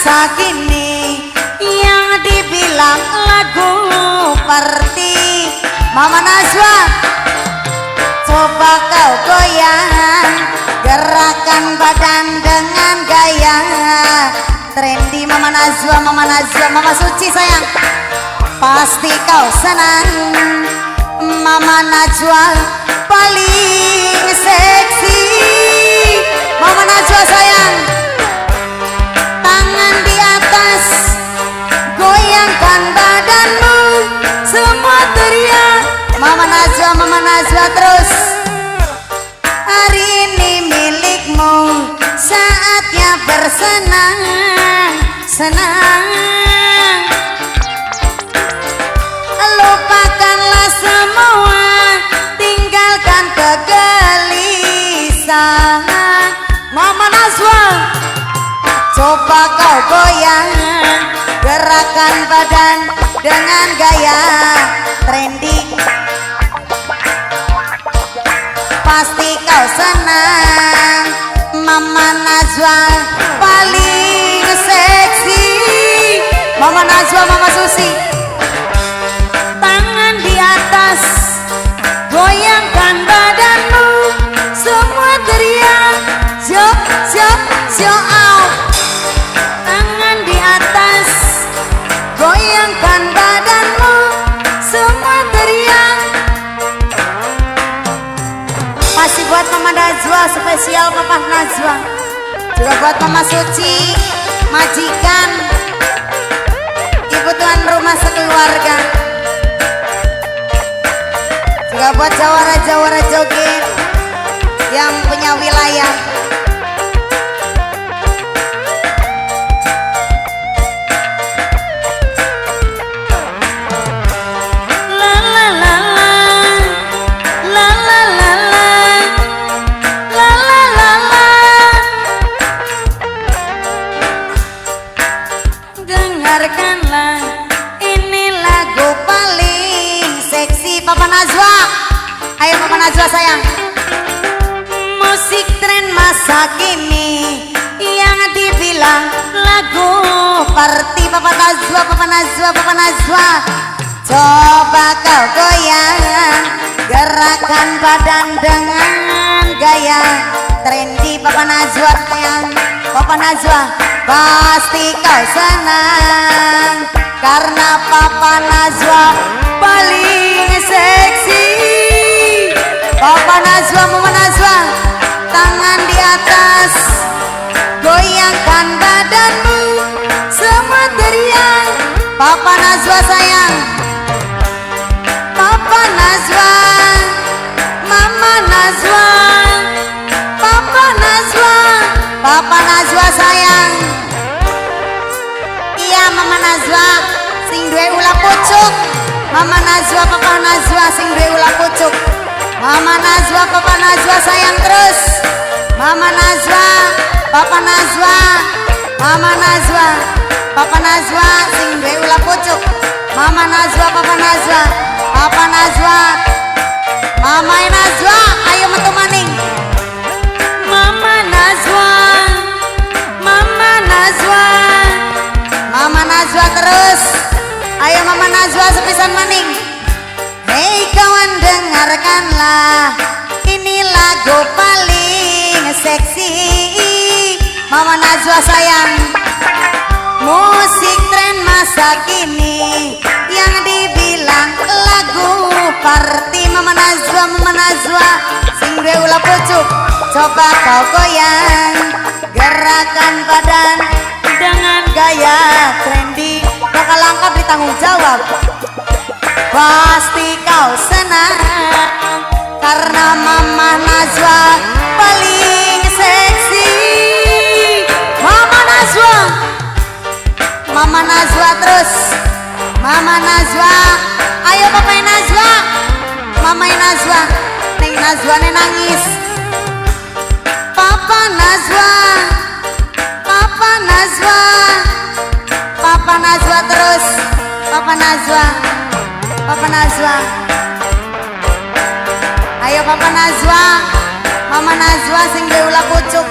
masa kini yang dibilang lagu party. Mama Najwa, coba kau goyang, gerakan badan dengan gaya trendy. Mama Najwa, Mama Najwa, Mama Suci sayang, pasti kau senang. Mama Najwa paling seksi. Mama Najwa sayang, tangan di atas, goyangkan badanmu, semua teriak. Mama Najwa terus. Hari ini milikmu, saatnya bersenang senang. Lupakanlah semua, tinggalkan kegelisahan. Mama Najwa, coba kau goyang, gerakan badan dengan gaya trendy. Pasti kau senang. Mama Najwa paling seksi. Mama Najwa, Mama Susi, tangan di atas, goyangkan badanmu, semua teriak. Jok, jok, jok out. Tangan di atas, goyangkan badanmu, semua teriak. Masih buat Mama Najwa, spesial Papa Najwa. Juga buat Mama Suci, majikan, ibu tuan rumah sekeluarga. Juga buat jawara-jawara joget yang punya wilayah. Dengarkanlah, ini lagu paling seksi. Papa Najwa, ayo Papa Najwa sayang. Musik tren masa kini yang dibilang lagu party. Papa Najwa, Papa Najwa, Papa Najwa, coba kau goyang, gerakan badan dengan gaya trendy. Papa Najwa sayang, Papa Najwa, pasti kau senang karena Papa Najwa paling seksi. Papa Najwa, Mama Najwa, tangan di atas, goyangkan badanmu, semua teriak. Papa Najwa sayang, Papa Najwa, Mama Najwa, Papa Najwa, Papa Najwa sayang. Iya Mama Najwa, sing duwe ulah pucuk. Mama Najwa, Papa Najwa, sing duwe ulah pucuk. Mama Najwa, Papa Najwa sayang terus. Mama Najwa, Papa Najwa, Mama Najwa, Papa Najwa, sing duwe ulah pucuk. Mama Najwa, Papa Najwa, Papa Najwa, Mama Najwa, ayo metu maning. Mama Najwa, Mama Najwa, Mama Najwa terus. Ayo Mama Najwa sepisan maning. Hei kawan, dengarkanlah, ini lagu paling seksi. Mama Najwa sayang, musik tren masa kini yang dibilang lagu party. Mama Najwa, Mama Najwa, sing duwe ulah pucuk, coba kau goyang, gerakan badan dengan gaya trendy. Bakal lengkap ditanggung jawab. Pasti kau senang karena Mama Najwa paling seksi. Mama Najwa, Mama Najwa terus. Mama Najwa, ayo Papa Najwa, Mama Najwa, Neng Najwa nangis. Papa Najwa, Papa Najwa, Papa Najwa terus. Papa Najwa, Papa Najwa, ayo Papa Najwa, Mama Najwa sing ulah pucuk.